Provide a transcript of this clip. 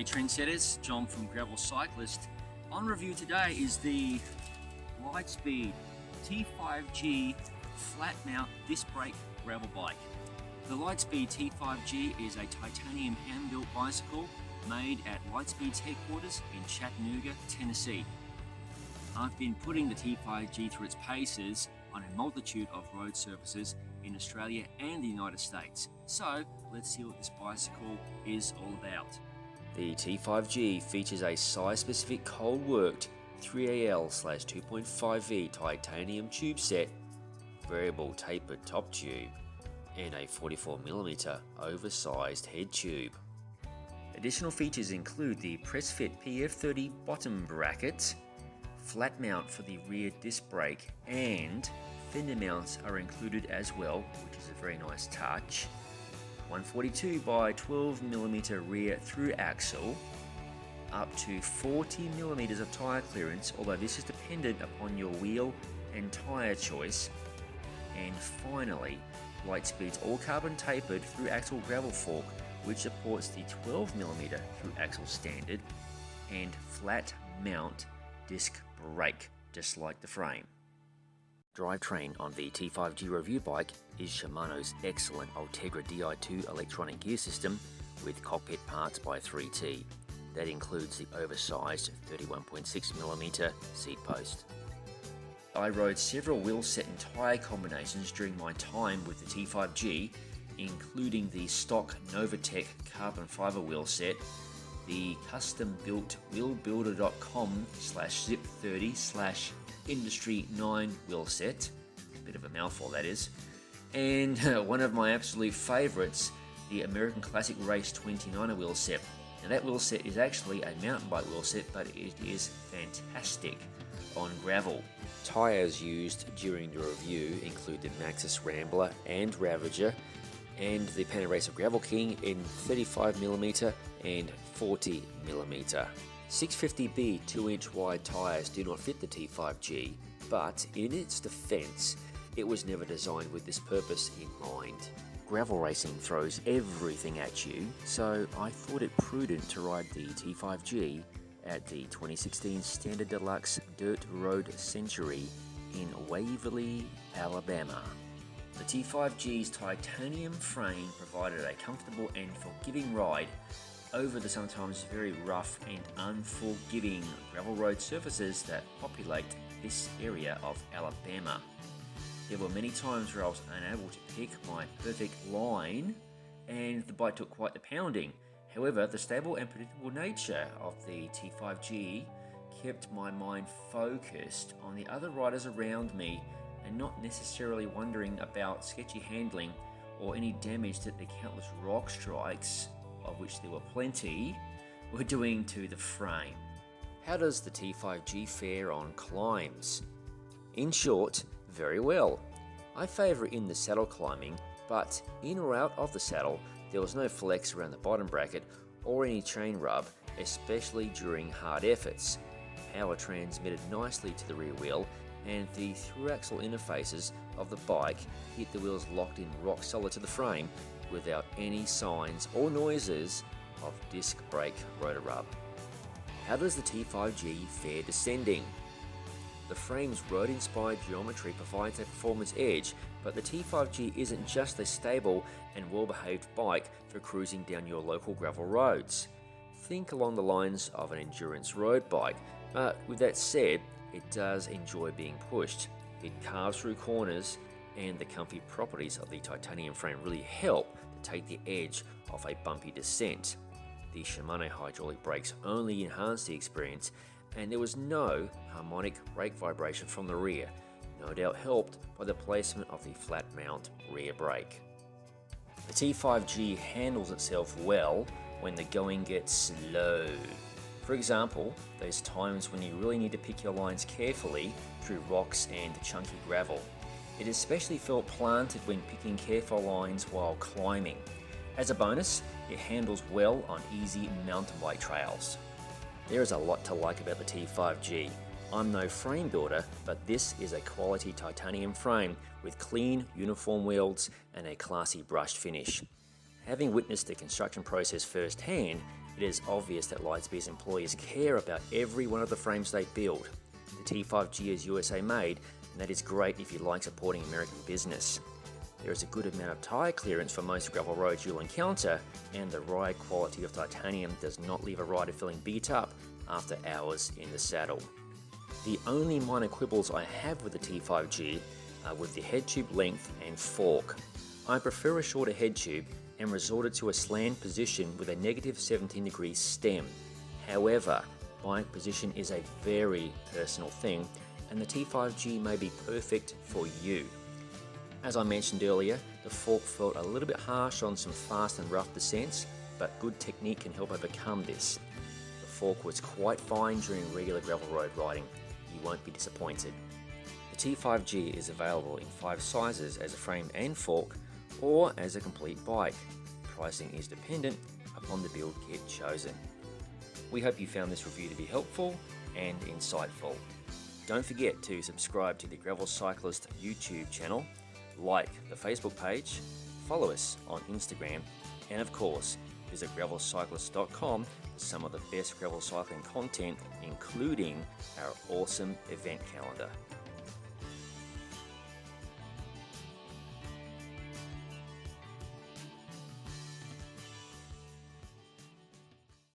trendsetters, John from Gravel Cyclist. On review today is the Litespeed T5G flat mount disc brake gravel bike. The Litespeed T5G is a titanium hand-built bicycle made at Litespeed's headquarters in Chattanooga, Tennessee. I've been putting the T5G through its paces on a multitude of road surfaces in Australia and the United States. So let's see what this bicycle is all about. The T5G features a size-specific cold-worked 3AL/2.5V titanium tube set, variable tapered top tube, and a 44mm oversized head tube. Additional features include the press-fit PF30 bottom bracket, flat mount for the rear disc brake, and fender mounts are included as well, which is a very nice touch. 142 by 12mm rear through axle, up to 40mm of tyre clearance, although this is dependent upon your wheel and tyre choice. And finally, Litespeed's all-carbon tapered through axle gravel fork, which supports the 12mm through axle standard, and flat mount disc brake, just like the frame. Drivetrain on the T5G review bike is Shimano's excellent Ultegra Di2 electronic gear system with cockpit parts by 3T. That includes the oversized 31.6mm seat post. I rode several wheel set and tyre combinations during my time with the T5G, including the stock Novatech carbon fibre wheel set, the custom-built wheelbuilder.com/zip30/industry 9 wheel set, bit of a mouthful that is, and one of my absolute favourites, the American Classic Race 29er wheel set. Now that wheel set is actually a mountain bike wheel set, but it is fantastic on gravel. Tyres used during the review include the Maxxis Rambler and Ravager, and the Panaracer Gravel King in 35mm and 40mm. 650B 2-inch wide tyres do not fit the T5G, but in its defence, it was never designed with this purpose in mind. Gravel racing throws everything at you, so I thought it prudent to ride the T5G at the 2016 Standard Deluxe Dirt Road Century in Waverly, Alabama. The T5G's titanium frame provided a comfortable and forgiving ride over the sometimes very rough and unforgiving gravel road surfaces that populate this area of Alabama. There were many times where I was unable to pick my perfect line and the bike took quite the pounding. However, the stable and predictable nature of the T5G kept my mind focused on the other riders around me and not necessarily wondering about sketchy handling or any damage that the countless rock strikes, of which there were plenty, were doing to the frame. How does the T5G fare on climbs? In short, very well. I favour it in the saddle climbing, but in or out of the saddle, there was no flex around the bottom bracket or any chain rub, especially during hard efforts. Power transmitted nicely to the rear wheel, and the through-axle interfaces of the bike hit the wheels locked in rock solid to the frame without any signs or noises of disc brake rotor rub. How does the T5G fare descending? The frame's road-inspired geometry provides a performance edge, but the T5G isn't just a stable and well-behaved bike for cruising down your local gravel roads. Think along the lines of an endurance road bike, but with that said, it does enjoy being pushed. It carves through corners, and the comfy properties of the titanium frame really help to take the edge off a bumpy descent. The Shimano hydraulic brakes only enhance the experience, and there was no harmonic brake vibration from the rear, no doubt helped by the placement of the flat mount rear brake. The T5G handles itself well when the going gets slow. For example, those times when you really need to pick your lines carefully through rocks and chunky gravel. It especially felt planted when picking careful lines while climbing. As a bonus, it handles well on easy mountain bike trails. There is a lot to like about the T5G. I'm no frame builder, but this is a quality titanium frame with clean, uniform wheels and a classy brushed finish. Having witnessed the construction process firsthand, It is obvious that Litespeed's employees care about every one of the frames they build. The T5G is USA made, and that is great if you like supporting American business. There is a good amount of tyre clearance for most gravel roads you'll encounter, and the ride quality of titanium does not leave a rider feeling beat up after hours in the saddle. The only minor quibbles I have with the T5G are with the head tube length and fork. I prefer a shorter head tube and resorted to a slant position with a negative 17-degree stem. However, bike position is a very personal thing, and the T5G may be perfect for you. As I mentioned earlier, the fork felt a little bit harsh on some fast and rough descents, but good technique can help overcome this. The fork was quite fine during regular gravel road riding. You won't be disappointed. The T5G is available in 5 sizes as a frame and fork, or as a complete bike. Pricing is dependent upon the build kit chosen. We hope you found this review to be helpful and insightful. Don't forget to subscribe to the Gravel Cyclist YouTube channel, like the Facebook page, follow us on Instagram, and of course, visit gravelcyclist.com for some of the best gravel cycling content, including our awesome event calendar.